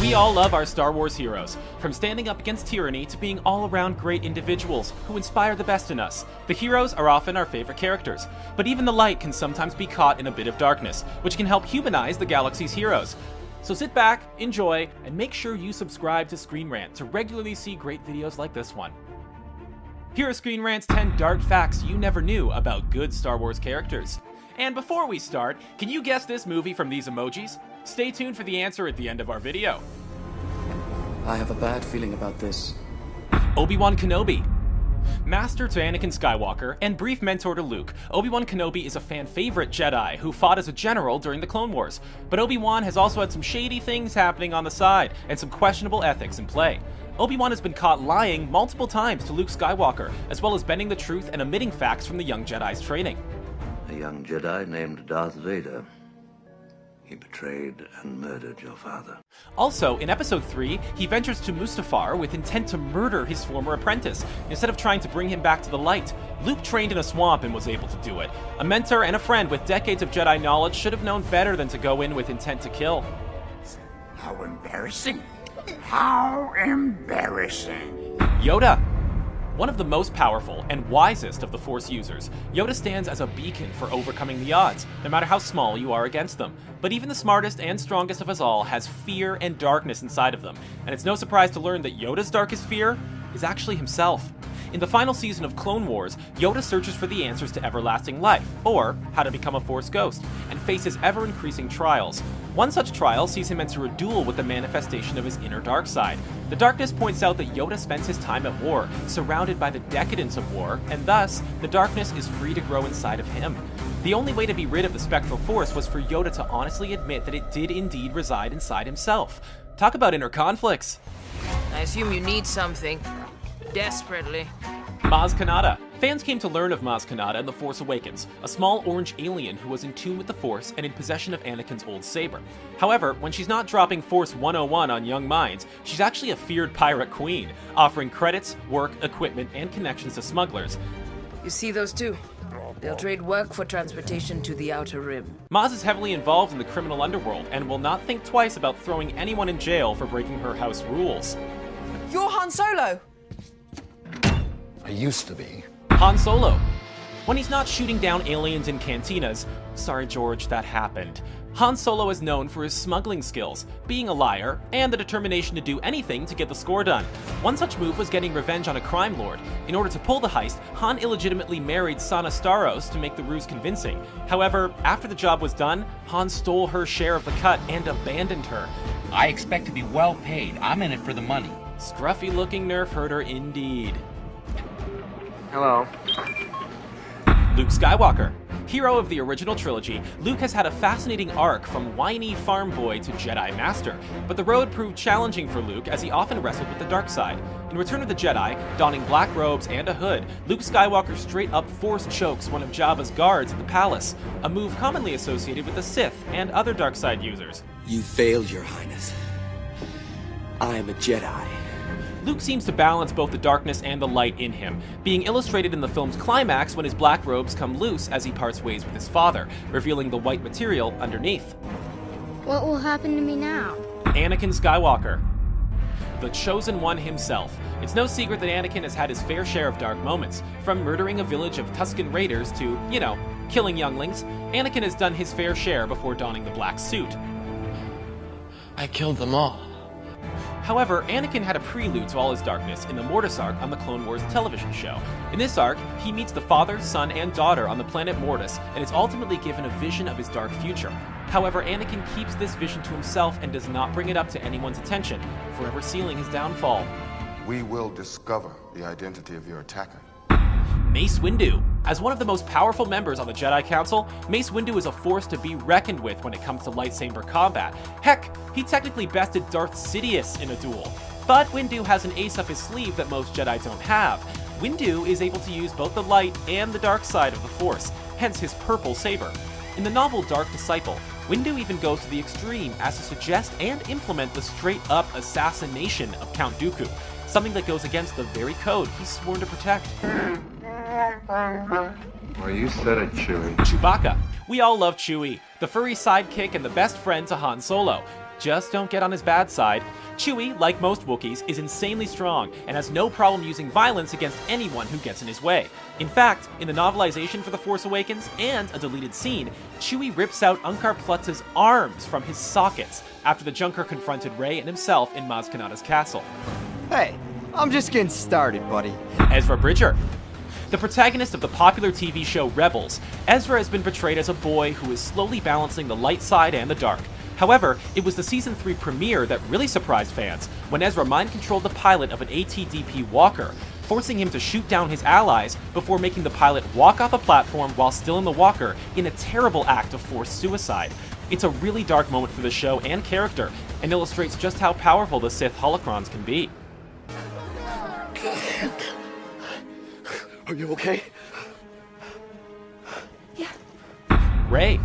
We all love our Star Wars heroes, from standing up against tyranny to being all-around great individuals who inspire the best in us. The heroes are often our favorite characters, but even the light can sometimes be caught in a bit of darkness, which can help humanize the galaxy's heroes. So sit back, enjoy, and make sure you subscribe to Screen Rant to regularly see great videos like this one. Here are Screen Rant's 10 dark facts you never knew about good Star Wars characters. And before we start, can you guess this movie from these emojis? Stay tuned for the answer at the end of our video. I have a bad feeling about this. Obi-Wan Kenobi. Master to Anakin Skywalker and brief mentor to Luke, Obi-Wan Kenobi is a fan-favorite Jedi who fought as a general during the Clone Wars. But Obi-Wan has also had some shady things happening on the side and some questionable ethics in play. Obi-Wan has been caught lying multiple times to Luke Skywalker, as well as bending the truth and omitting facts from the young Jedi's training. A young Jedi named Darth Vader. He betrayed and murdered your father. Also, in Episode 3, he ventures to Mustafar with intent to murder his former apprentice, instead of trying to bring him back to the light. Luke trained in a swamp and was able to do it. A mentor and a friend with decades of Jedi knowledge should have known better than to go in with intent to kill. How embarrassing. How embarrassing. Yoda. One of the most powerful and wisest of the Force users, Yoda stands as a beacon for overcoming the odds, no matter how small you are against them. But even the smartest and strongest of us all has fear and darkness inside of them, and it's no surprise to learn that Yoda's darkest fear is actually himself. In the final season of Clone Wars, Yoda searches for the answers to everlasting life, or how to become a Force ghost, and faces ever-increasing trials. One such trial sees him enter a duel with the manifestation of his inner dark side. The darkness points out that Yoda spends his time at war, surrounded by the decadence of war, and thus, the darkness is free to grow inside of him. The only way to be rid of the spectral force was for Yoda to honestly admit that it did indeed reside inside himself. Talk about inner conflicts. I assume you need something. Desperately. Maz Kanata. Fans came to learn of Maz Kanata in The Force Awakens, a small orange alien who was in tune with the Force and in possession of Anakin's old saber. However, when she's not dropping Force 101 on young minds, she's actually a feared pirate queen, offering credits, work, equipment, and connections to smugglers. You see those two? They'll trade work for transportation to the Outer Rim. Maz is heavily involved in the criminal underworld and will not think twice about throwing anyone in jail for breaking her house rules. You're Han Solo! I used to be. Han Solo. When he's not shooting down aliens in cantinas, sorry George, that happened. Han Solo is known for his smuggling skills, being a liar, and the determination to do anything to get the score done. One such move was getting revenge on a crime lord. In order to pull the heist, Han illegitimately married Sana Starros to make the ruse convincing. However, after the job was done, Han stole her share of the cut and abandoned her. I expect to be well paid. I'm in it for the money. Scruffy-looking nerf herder indeed. Hello. Luke Skywalker. Hero of the original trilogy, Luke has had a fascinating arc from whiny farm boy to Jedi Master, but the road proved challenging for Luke as he often wrestled with the dark side. In Return of the Jedi, donning black robes and a hood, Luke Skywalker straight up Force chokes one of Jabba's guards at the palace, a move commonly associated with the Sith and other dark side users. You failed, Your Highness. I am a Jedi. Luke seems to balance both the darkness and the light in him, being illustrated in the film's climax when his black robes come loose as he parts ways with his father, revealing the white material underneath. What will happen to me now? Anakin Skywalker. The Chosen One himself. It's no secret that Anakin has had his fair share of dark moments, from murdering a village of Tusken Raiders to, killing younglings. Anakin has done his fair share before donning the black suit. I killed them all. However, Anakin had a prelude to all his darkness in the Mortis arc on the Clone Wars television show. In this arc, he meets the father, son, and daughter on the planet Mortis, and is ultimately given a vision of his dark future. However, Anakin keeps this vision to himself and does not bring it up to anyone's attention, forever sealing his downfall. We will discover the identity of your attacker. Mace Windu. As one of the most powerful members on the Jedi Council, Mace Windu is a force to be reckoned with when it comes to lightsaber combat. Heck, he technically bested Darth Sidious in a duel. But Windu has an ace up his sleeve that most Jedi don't have. Windu is able to use both the light and the dark side of the Force, hence his purple saber. In the novel Dark Disciple, Windu even goes to the extreme as to suggest and implement the straight-up assassination of Count Dooku, something that goes against the very code he's sworn to protect. Well, you said it, Chewie. Chewbacca. We all love Chewie, the furry sidekick and the best friend to Han Solo. just don't get on his bad side. Chewie, like most Wookiees, is insanely strong and has no problem using violence against anyone who gets in his way. In fact, in the novelization for The Force Awakens and a deleted scene, Chewie rips out Unkar Plutz's arms from his sockets after the Junker confronted Rey and himself in Maz Kanata's castle. Hey, I'm just getting started, buddy. Ezra Bridger. The protagonist of the popular TV show Rebels, Ezra has been portrayed as a boy who is slowly balancing the light side and the dark. However, it was the Season 3 premiere that really surprised fans when Ezra mind-controlled the pilot of an ATDP walker, forcing him to shoot down his allies before making the pilot walk off a platform while still in the walker in a terrible act of forced suicide. It's a really dark moment for the show and character, and illustrates just how powerful the Sith holocrons can be. Are you okay? Yeah. Rey.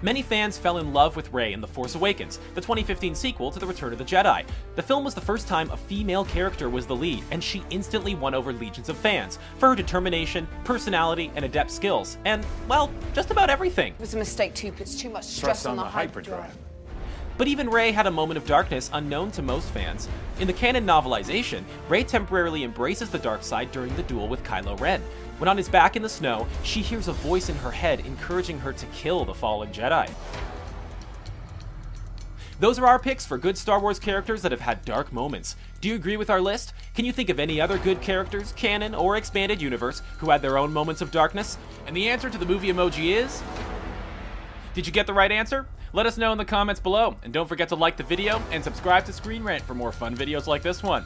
Many fans fell in love with Rey in The Force Awakens, the 2015 sequel to The Return of the Jedi. The film was the first time a female character was the lead, and she instantly won over legions of fans for her determination, personality, and adept skills, and, well, just about everything. It was a mistake too, puts too much stress on the hyperdrive. But even Rey had a moment of darkness unknown to most fans. In the canon novelization, Rey temporarily embraces the dark side during the duel with Kylo Ren. When on his back in the snow, she hears a voice in her head encouraging her to kill the fallen Jedi. Those are our picks for good Star Wars characters that have had dark moments. Do you agree with our list? Can you think of any other good characters, canon or expanded universe, who had their own moments of darkness? And the answer to the movie emoji is... Did you get the right answer? Let us know in the comments below, and don't forget to like the video and subscribe to Screen Rant for more fun videos like this one.